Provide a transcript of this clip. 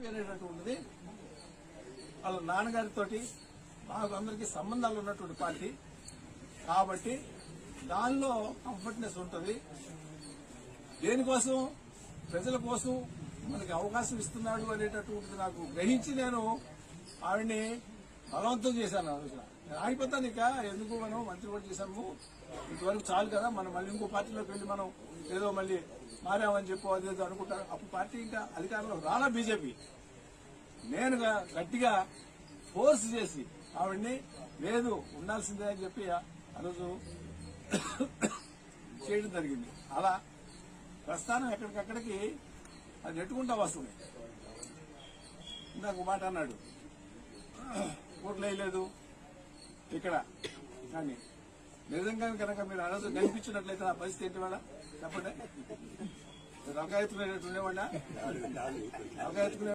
అనేటటువంటిది వాళ్ళ నాన్నగారితో మాకు అందరికీ సంబంధాలు ఉన్నటువంటి పార్టీ కాబట్టి దానిలో కంఫర్ట్నెస్ ఉంటుంది. దేనికోసం ప్రజల కోసం మనకి అవకాశం ఇస్తున్నాడు అనేటటువంటిది నాకు గ్రహించి నేను ఆవిడ్ని బలవంతం చేశాను. ఆ రోజున నేను ఆగిపోతాను, ఇక ఎందుకు మనం మంత్రి కూడా చేశాము, ఇంతవరకు చాలు కదా, మనం మళ్ళీ ఇంకో పార్టీలోకి వెళ్లి మనం ఏదో మళ్ళీ మారామని చెప్పు అదేదో అనుకుంటారు. అప్పుడు పార్టీ ఇంకా అధికారంలో రాలా బీజేపీ. నేను గట్టిగా ఫోర్స్ చేసి ఆవిడ్ని లేదు ఉండాల్సిందే అని చెప్పి ఆ రోజు చేయడం జరిగింది. అలా ప్రస్థానం ఎక్కడికక్కడికి అది నెట్టుకుంటా వస్తుంది. ఇందాక మాట అన్నాడు, ఓట్లు వేయలేదు ఇక్కడ, కానీ నిజంగా కనుక మీరు ఆ రోజు కనిపించినట్లయితే ఆ పరిస్థితి ఏంటి వాళ్ళ చెప్పండి. అవకాశం ఉండేవాళ్ళ అవకాశం